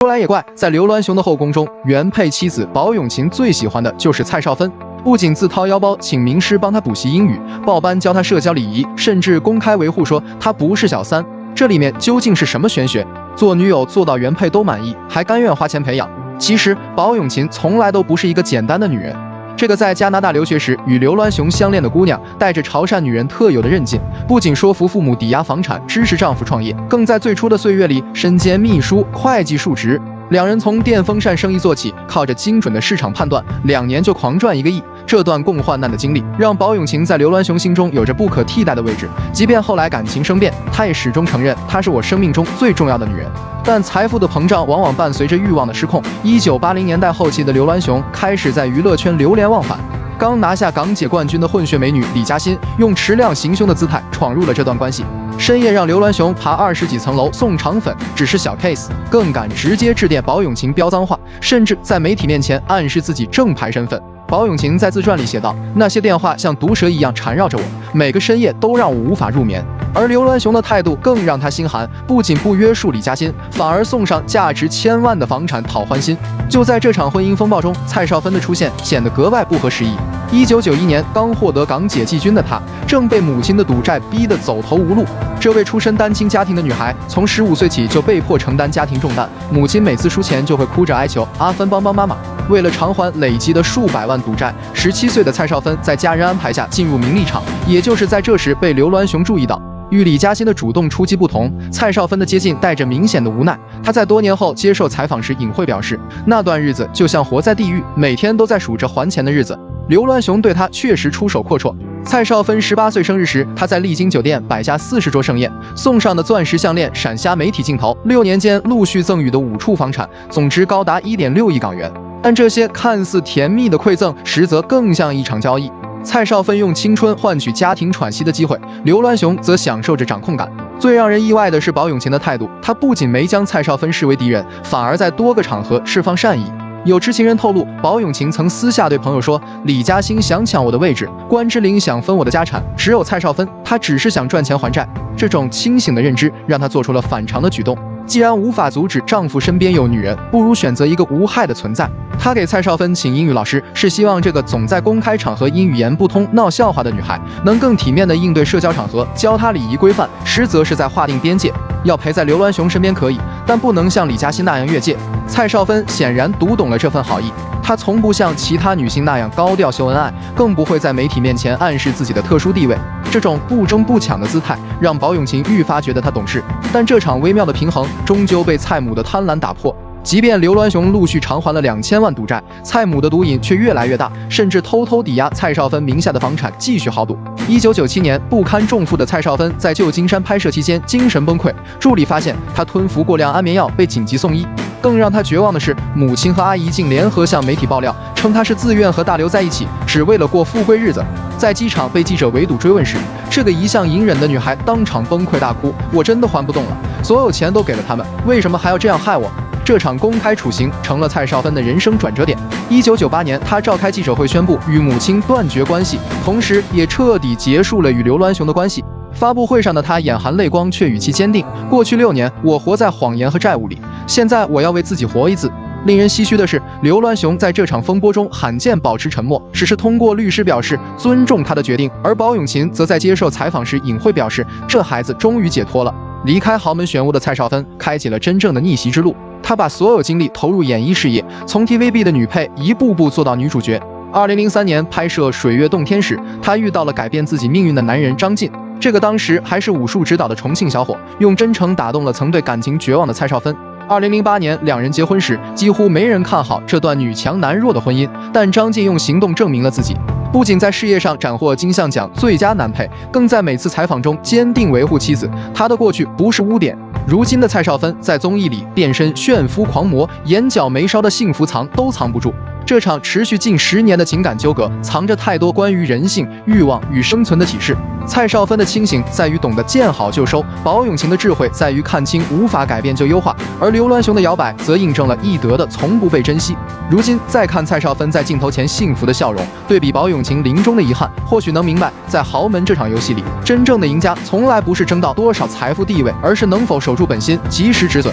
说来也怪，在刘銮雄的后宫中，原配妻子宝永琴最喜欢的就是蔡少芬，不仅自掏腰包请名师帮她补习英语，报班教她社交礼仪，甚至公开维护说她不是小三。这里面究竟是什么玄学？做女友做到原配都满意，还甘愿花钱培养？其实宝永琴从来都不是一个简单的女人。这个在加拿大留学时与刘銮雄相恋的姑娘，带着潮汕女人特有的韧劲，不仅说服父母抵押房产支持丈夫创业，更在最初的岁月里身兼秘书、会计数职。两人从电风扇生意做起，靠着精准的市场判断，2年就狂赚1个亿。这段共患难的经历，让宝永琴在刘銮雄心中有着不可替代的位置。即便后来感情生变，他也始终承认她是我生命中最重要的女人。但财富的膨胀往往伴随着欲望的失控。1980年代后期的刘銮雄开始在娱乐圈流连忘返。刚拿下港姐冠军的混血美女李嘉欣，用持量行凶的姿态闯入了这段关系。深夜让刘銮雄爬20几层楼送肠粉只是小 case， 更敢直接致电宝永琴飙脏话，甚至在媒体面前暗示自己正牌身份。宝永琴在自传里写道：“那些电话像毒蛇一样缠绕着我，每个深夜都让我无法入眠。”而刘銮雄的态度更让他心寒，不仅不约束李嘉欣，反而送上价值1000万的房产讨欢心。就在这场婚姻风暴中，蔡少芬的出现显得格外不合时宜。1991年刚获得港姐季军的她，正被母亲的赌债逼得走投无路。这位出身单亲家庭的女孩，从15岁起就被迫承担家庭重担，母亲每次输钱就会哭着哀求阿芬帮帮妈妈。为了偿还累积的数百万赌债，17岁的蔡少芬在家人安排下进入名利场，也就是在这时被刘銮雄注意到。与李嘉欣的主动出击不同，蔡少芬的接近带着明显的无奈。她在多年后接受采访时隐晦表示，那段日子就像活在地狱，每天都在数着还钱的日子。刘銮雄对她确实出手阔绰。蔡少芬18岁生日时，她在丽晶酒店摆下40桌盛宴，送上的钻石项链闪瞎媒体镜头。6年间陆续赠予的5处房产，总值高达1.6亿港元。但这些看似甜蜜的馈赠，实则更像一场交易。蔡少芬用青春换取家庭喘息的机会，刘銮雄则享受着掌控感。最让人意外的是宝永琴的态度，他不仅没将蔡少芬视为敌人，反而在多个场合释放善意。有知情人透露，宝永琴曾私下对朋友说，李嘉欣想抢我的位置，关之琳想分我的家产，只有蔡少芬，她只是想赚钱还债。这种清醒的认知让她做出了反常的举动。既然无法阻止丈夫身边有女人，不如选择一个无害的存在。她给蔡少芬请英语老师，是希望这个总在公开场合因语言不通闹笑话的女孩，能更体面地应对社交场合，教她礼仪规范，实则是在划定边界。要陪在刘銮雄身边可以，但不能像李嘉欣那样越界。蔡少芬显然读懂了这份好意，她从不像其他女星那样高调秀恩爱，更不会在媒体面前暗示自己的特殊地位。这种不争不抢的姿态，让宝永琴愈发觉得她懂事。但这场微妙的平衡，终究被蔡母的贪婪打破。即便刘銮雄陆续偿还了2000万赌债，蔡母的毒瘾却越来越大，甚至偷偷抵押蔡少芬名下的房产继续豪赌。1997年，不堪重负的蔡少芬在旧金山拍摄期间精神崩溃，助理发现她吞服过量安眠药，被紧急送医。更让她绝望的是，母亲和阿姨竟联合向媒体爆料，称她是自愿和大刘在一起，只为了过富贵日子。在机场被记者围堵追问时，这个一向隐忍的女孩当场崩溃大哭：“我真的还不动了，所有钱都给了他们，为什么还要这样害我？”这场公开处刑成了蔡少芬的人生转折点。1998年，她召开记者会宣布与母亲断绝关系，同时也彻底结束了与刘銮雄的关系。发布会上的她眼含泪光，却语气坚定：“过去6年，我活在谎言和债务里，现在我要为自己活一次。”令人唏嘘的是，刘銮雄在这场风波中罕见保持沉默，只是通过律师表示尊重他的决定。而宝永琴则在接受采访时隐晦表示，这孩子终于解脱了。离开豪门选物的蔡少芬，开启了真正的逆袭之路。她把所有精力投入演艺事业，从 TVB 的女配一步步做到女主角。2003年拍摄《水月洞天》时，她遇到了改变自己命运的男人张晋。这个当时还是武术指导的重庆小伙，用真诚打动了曾对感情绝望的蔡少芬。2008年两人结婚时，几乎没人看好这段女强男弱的婚姻，但张晋用行动证明了自己。不仅在事业上斩获金像奖最佳男配，更在每次采访中坚定维护妻子。他的过去不是污点。如今的蔡少芬在综艺里变身炫夫狂魔，眼角眉梢的幸福藏都藏不住。这场持续近10年的情感纠葛，藏着太多关于人性、欲望与生存的启示。蔡少芬的清醒在于懂得见好就收，宝永琴的智慧在于看清无法改变就优化，而刘銮雄的摇摆则印证了易得的从不被珍惜。如今再看蔡少芬在镜头前幸福的笑容，对比宝永琴临终的遗憾，或许能明白，在豪门这场游戏里，真正的赢家从来不是争到多少财富地位，而是能否守住本心，及时止损。